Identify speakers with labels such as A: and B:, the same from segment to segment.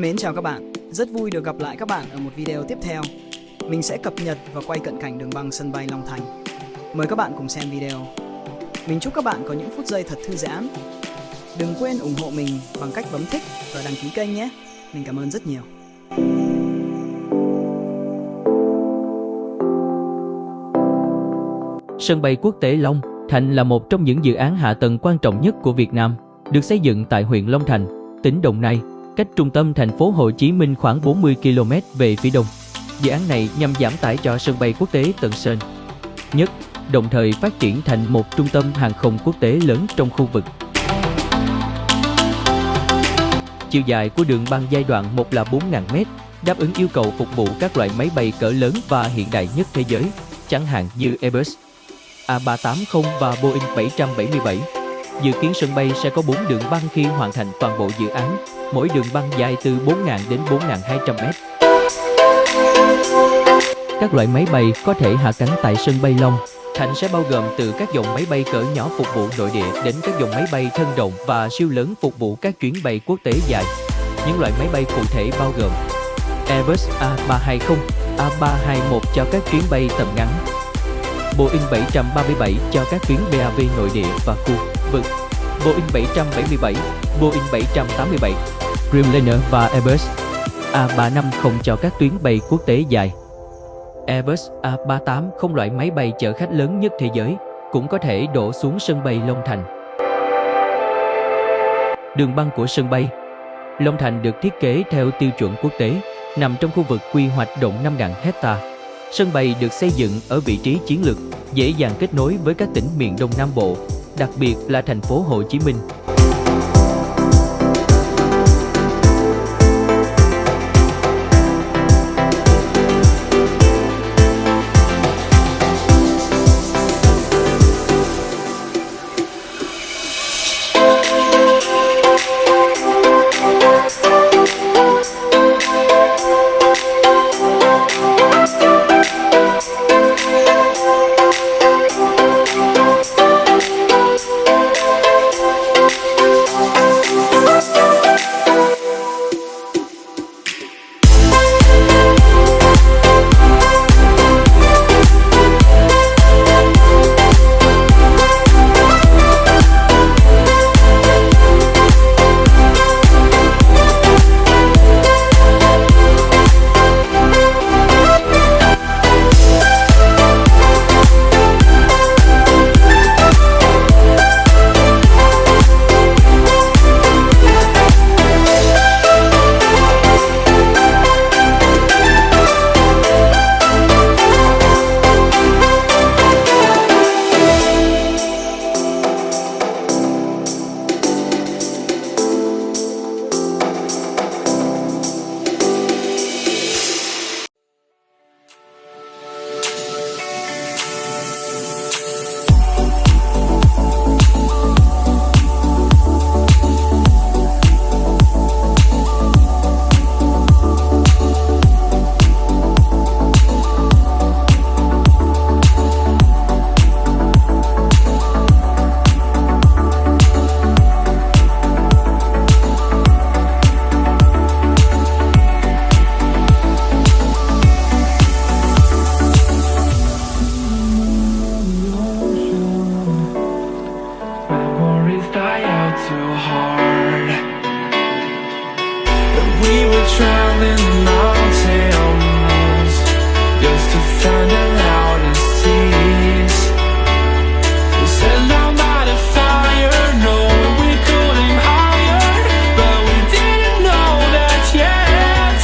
A: mến chào các bạn, rất vui được gặp lại các bạn ở một video tiếp theo. Mình sẽ cập nhật và quay cận cảnh đường băng sân bay Long Thành. Mời các bạn cùng xem video. Mình chúc các bạn có những phút giây thật thư giãn. Đừng quên ủng hộ mình bằng cách bấm thích và đăng ký kênh nhé. Mình cảm ơn rất nhiều.
B: Sân bay quốc tế Long Thành là một trong những dự án hạ tầng quan trọng nhất của Việt Nam, được xây dựng tại huyện Long Thành, tỉnh Đồng Nai, cách trung tâm thành phố Hồ Chí Minh khoảng 40 km về phía đông. Dự án này nhằm giảm tải cho sân bay quốc tế Tân Sơn, Nhất, đồng thời phát triển thành một trung tâm hàng không quốc tế lớn trong khu vực. Chiều dài của đường băng giai đoạn 1 là 4.000 m, đáp ứng yêu cầu phục vụ các loại máy bay cỡ lớn và hiện đại nhất thế giới, chẳng hạn như Airbus A380 và Boeing 777. Dự kiến sân bay sẽ có 4 đường băng khi hoàn thành toàn bộ dự án, mỗi đường băng dài từ 4.000 đến 4.200 m. Các loại máy bay có thể hạ cánh tại sân bay Long Thành sẽ bao gồm từ các dòng máy bay cỡ nhỏ phục vụ nội địa đến các dòng máy bay thân rộng và siêu lớn phục vụ các chuyến bay quốc tế dài. Những loại máy bay cụ thể bao gồm Airbus A320, A321 cho các chuyến bay tầm ngắn, Boeing 737 cho các tuyến BAV nội địa và khu vực, Boeing 777, Boeing 787, Dreamliner và Airbus A350 cho các tuyến bay quốc tế dài. Airbus A380, loại máy bay chở khách lớn nhất thế giới, cũng có thể đổ xuống sân bay Long Thành. Đường băng của sân bay Long Thành được thiết kế theo tiêu chuẩn quốc tế, nằm trong khu vực quy hoạch rộng 5.000 hecta. Sân bay được xây dựng ở vị trí chiến lược, dễ dàng kết nối với các tỉnh miền Đông Nam Bộ, đặc biệt là thành phố Hồ Chí Minh.
C: Traveling mountains just to find the loudest tears. We set our mind on fire, knowing we could aim higher, but we didn't know that yet.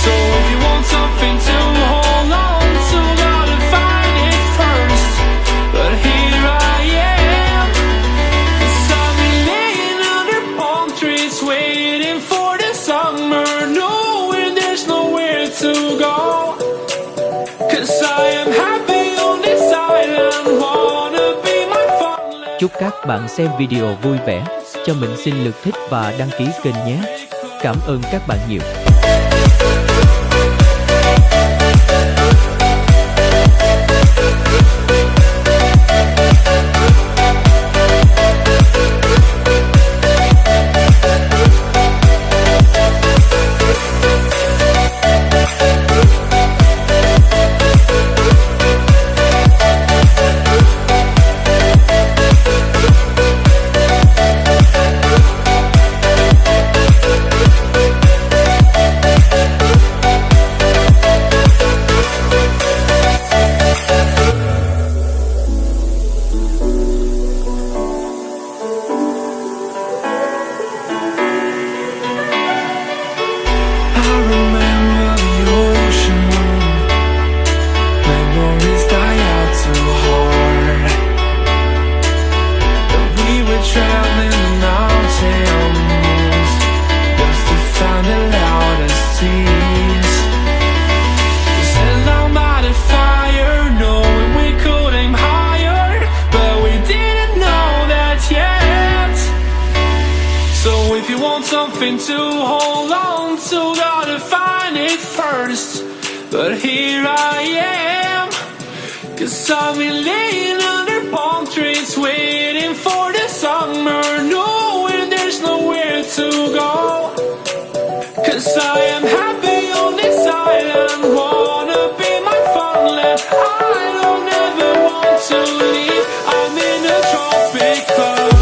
C: So if you want something to hold on to, gotta find it first. But here I am, 'cause I've been laying under palm trees waiting for the summer, knowing there's nowhere to go. 'Cause I am happy on this island, wanna be my fun land.
B: Chúc các bạn xem video vui vẻ, cho mình xin lượt thích và đăng ký kênh nhé. Cảm ơn các bạn nhiều.
C: if you want something to hold on to, gotta find it first. But here I am, 'cause I've been laying under palm trees, waiting for the summer, knowing there's nowhere to go. 'Cause I am happy on this island, wanna be my funland. I don't ever want to leave, I'm in a tropic club.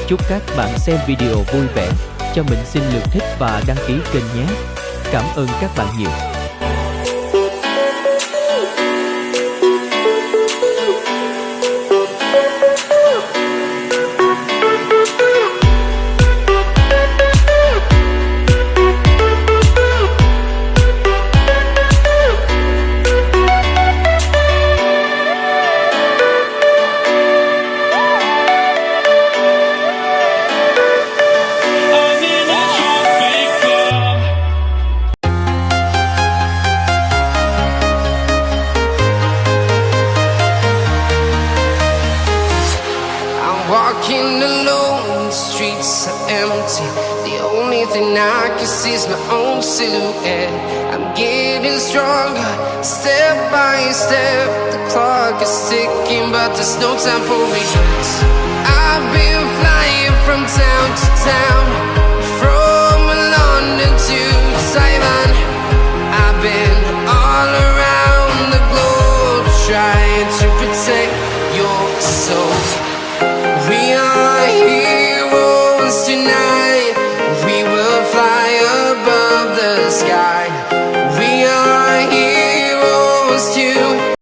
B: Chúc các bạn xem video vui vẻ. Cho mình xin lượt thích và đăng ký kênh nhé. Cảm ơn các bạn nhiều.
D: Walking alone, the streets are empty. The only thing I can see is my own silhouette. I'm getting stronger, step by step. The clock is ticking, but there's no time for me. I've been flying from town to town,